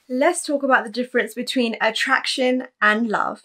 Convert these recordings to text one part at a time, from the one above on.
Let's talk about the difference between attraction and love.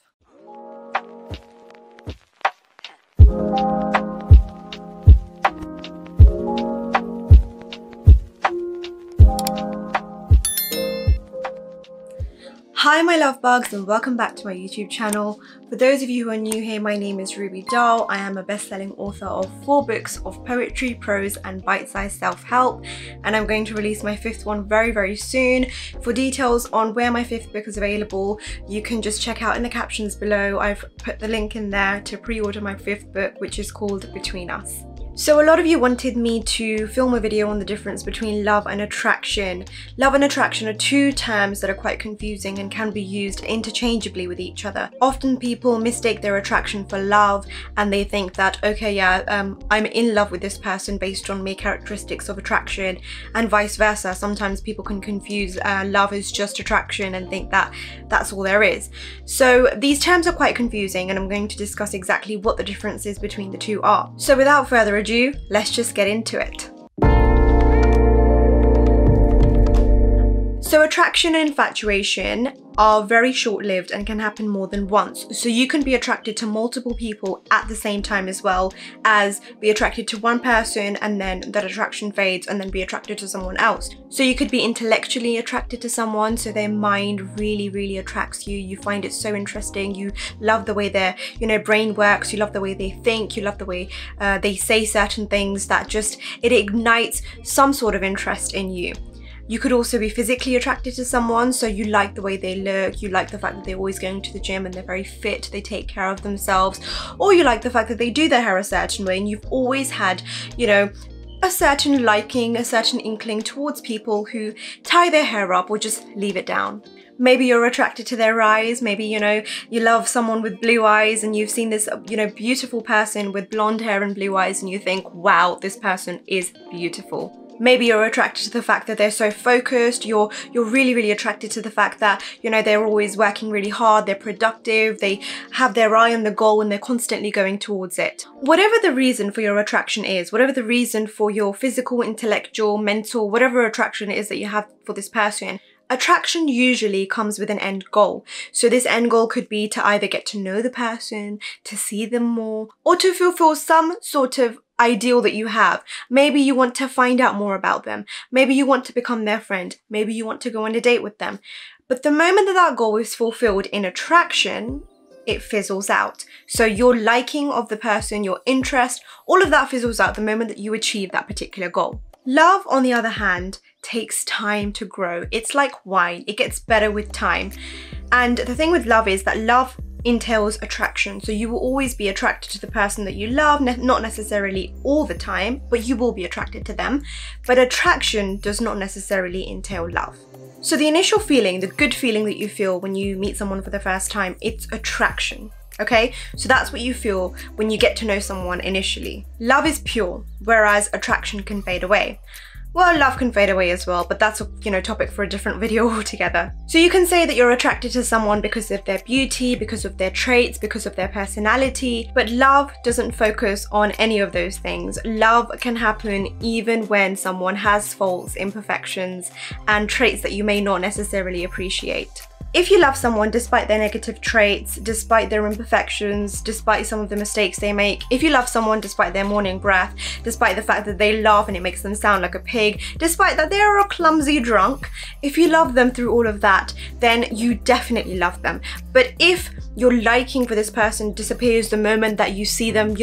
Hi my love bugs, and welcome back to my YouTube channel. For those of you who are new here, my name is Ruby Doll. I am a best-selling author of 4 books of poetry, prose and bite-sized self-help, and I'm going to release my 5th one very soon. For details on where my 5th book is available, you can just check out in the captions below. I've put the link in there to pre-order my 5th book, which is called Between Us. So a lot of you wanted me to film a video on the difference between love and attraction. Love and attraction are 2 terms that are quite confusing and can be used interchangeably with each other. Often people mistake their attraction for love, and they think that, okay, yeah, I'm in love with this person based on mere characteristics of attraction, and vice versa. Sometimes people can confuse love as just attraction and think that that's all there is. So these terms are quite confusing, and I'm going to discuss exactly what the differences between the 2 are. So without further ado, let's just get into it. So attraction and infatuation are very short-lived and can happen more than once. So you can be attracted to multiple people at the same time, as well as be attracted to one person and then that attraction fades and then be attracted to someone else. So you could be intellectually attracted to someone, so their mind really attracts you. You find it so interesting. You love the way their brain works. You love the way they think. You love the way they say certain things that just, it ignites some sort of interest in you. You could also be physically attracted to someone, so you like the way they look, you like the fact that they're always going to the gym and they're very fit, they take care of themselves, or you like the fact that they do their hair a certain way, and you've always had, a certain liking, a certain inkling towards people who tie their hair up or just leave it down. Maybe you're attracted to their eyes. Maybe, you love someone with blue eyes and you've seen this, beautiful person with blonde hair and blue eyes and you think, wow, this person is beautiful. Maybe you're attracted to the fact that they're so focused. You're really attracted to the fact that, they're always working really hard, they're productive, they have their eye on the goal and they're constantly going towards it. Whatever the reason for your attraction is, whatever the reason for your physical, intellectual, mental, whatever attraction it is that you have for this person, attraction usually comes with an end goal. So this end goal could be to either get to know the person, to see them more, or to fulfill some sort of ideal that you have. Maybe you want to find out more about them. Maybe you want to become their friend. Maybe you want to go on a date with them. But the moment that that goal is fulfilled in attraction, it fizzles out. So your liking of the person, your interest, all of that fizzles out the moment that you achieve that particular goal. Love, on the other hand, takes time to grow. It's like wine. It gets better with time. And the thing with love is that love entails attraction. So you will always be attracted to the person that you love, not necessarily all the time, but you will be attracted to them. But attraction does not necessarily entail love. So the initial feeling, the good feeling that you feel when you meet someone for the first time, it's attraction. Okay, so that's what you feel when you get to know someone initially. Love is pure, whereas attraction can fade away. Well, love can fade away as well, but that's a topic for a different video altogether. So you can say that you're attracted to someone because of their beauty, because of their traits, because of their personality, but love doesn't focus on any of those things. Love can happen even when someone has faults, imperfections, and traits that you may not necessarily appreciate. If you love someone despite their negative traits, despite their imperfections, despite some of the mistakes they make, if you love someone despite their morning breath, despite the fact that they laugh and it makes them sound like a pig, despite that they are a clumsy drunk, if you love them through all of that, then you definitely love them. But if your liking for this person disappears the moment that you see them,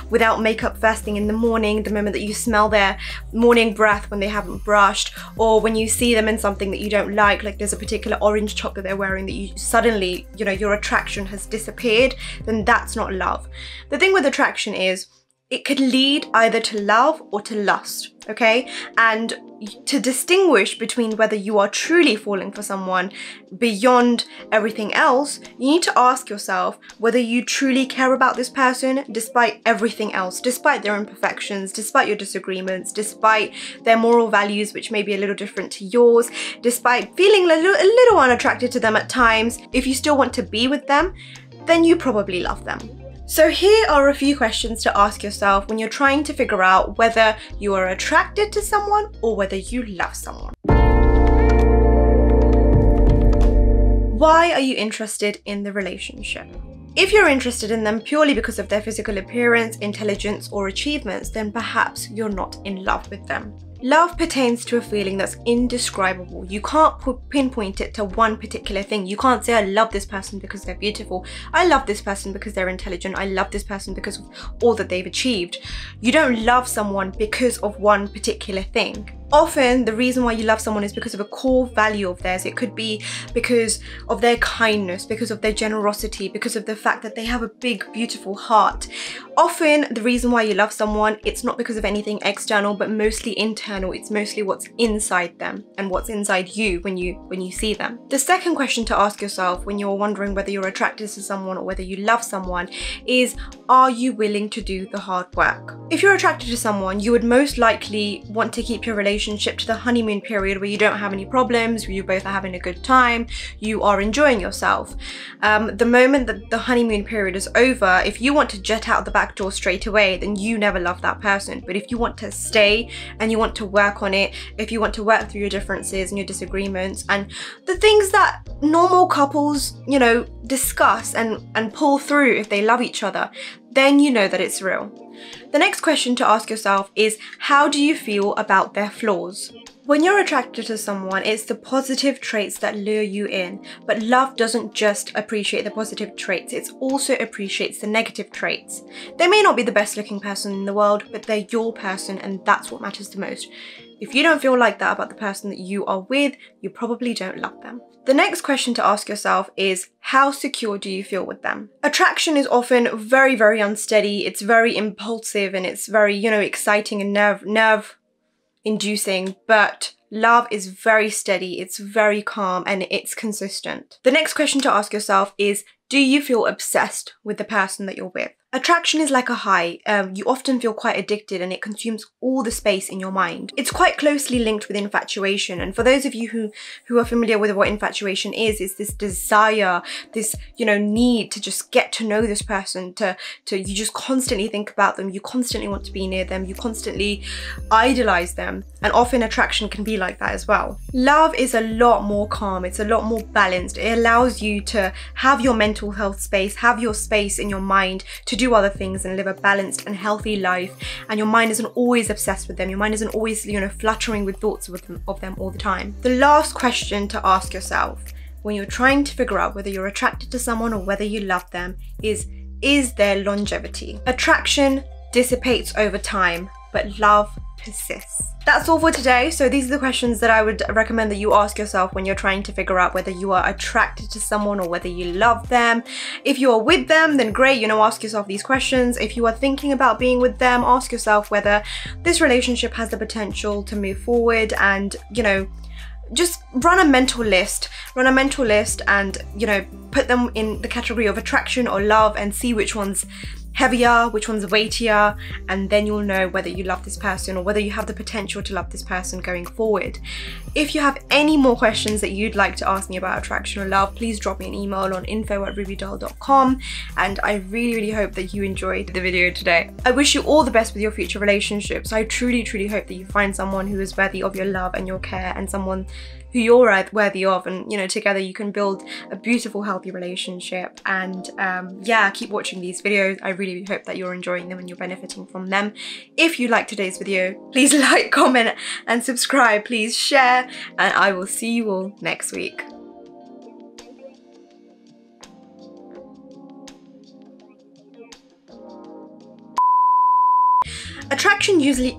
without makeup first thing in the morning, the moment that you smell their morning breath when they haven't brushed, or when you see them in something that you don't like there's a particular orange top that they're wearing that you suddenly, your attraction has disappeared, then that's not love. The thing with attraction is it could lead either to love or to lust, okay? And to distinguish between whether you are truly falling for someone beyond everything else, you need to ask yourself whether you truly care about this person despite everything else, despite their imperfections, despite your disagreements, despite their moral values, which may be a little different to yours, despite feeling a little unattracted to them at times. If you still want to be with them, then you probably love them. So here are a few questions to ask yourself when you're trying to figure out whether you are attracted to someone or whether you love someone. Why are you interested in the relationship? If you're interested in them purely because of their physical appearance, intelligence, or achievements, then perhaps you're not in love with them. Love pertains to a feeling that's indescribable. You can't pinpoint it to one particular thing. You can't say, I love this person because they're beautiful. I love this person because they're intelligent. I love this person because of all that they've achieved. You don't love someone because of one particular thing. Often, the reason why you love someone is because of a core value of theirs. It could be because of their kindness, because of their generosity, because of the fact that they have a big, beautiful heart. Often, the reason why you love someone, it's not because of anything external, but mostly internal. It's mostly what's inside them and what's inside you when you see them. The second question to ask yourself when you're wondering whether you're attracted to someone or whether you love someone is, are you willing to do the hard work? If you're attracted to someone, you would most likely want to keep your relationship to the honeymoon period where you don't have any problems, where you both are having a good time, you are enjoying yourself. The moment that the honeymoon period is over, if you want to jet out the back door straight away, then you never love that person. But if you want to stay and you want to work on it, if you want to work through your differences and your disagreements and the things that normal couples, you know, discuss and pull through if they love each other, then you know that it's real. The next question to ask yourself is, how do you feel about their flaws? When you're attracted to someone, it's the positive traits that lure you in, but love doesn't just appreciate the positive traits, it also appreciates the negative traits. They may not be the best looking person in the world, but they're your person and that's what matters the most. If you don't feel like that about the person that you are with, you probably don't love them. The next question to ask yourself is, how secure do you feel with them? Attraction is often very, very unsteady, it's very impulsive and it's very, you know, exciting and nerve inducing, but love is very steady, it's very calm and it's consistent. The next question to ask yourself is, do you feel obsessed with the person that you're with? Attraction is like a high. You often feel quite addicted and it consumes all the space in your mind. It's quite closely linked with infatuation. And for those of you who are familiar with what infatuation is this desire, this, you know, need to just get to know this person, you just constantly think about them, you constantly want to be near them, you constantly idolize them. And often attraction can be like that as well. Love is a lot more calm, it's a lot more balanced. It allows you to have your mental health space, have your space in your mind to do other things and live a balanced and healthy life, and your mind isn't always obsessed with them, your mind isn't always, you know, fluttering with thoughts of them all the time. The last question to ask yourself when you're trying to figure out whether you're attracted to someone or whether you love them is there longevity? Attraction dissipates over time, but love persists. That's all for today. So these are the questions that I would recommend that you ask yourself when you're trying to figure out whether you are attracted to someone or whether you love them. If you are with them, then great, you know, ask yourself these questions. If you are thinking about being with them, ask yourself whether this relationship has the potential to move forward, and, you know, just run a mental list and, you know, put them in the category of attraction or love and see which one's heavier, which one's weightier, and then you'll know whether you love this person or whether you have the potential to love this person going forward. If you have any more questions that you'd like to ask me about attraction or love, please drop me an email on info@rubydoll.com, and I really hope that you enjoyed the video today. I wish you all the best with your future relationships. I truly hope that you find someone who is worthy of your love and your care, and someone who you're worthy of, and, you know, together you can build a beautiful, healthy relationship. And yeah, keep watching these videos. I really hope that you're enjoying them and you're benefiting from them. If you liked today's video, please like, comment and subscribe, please share, and I will see you all next week. Attraction usually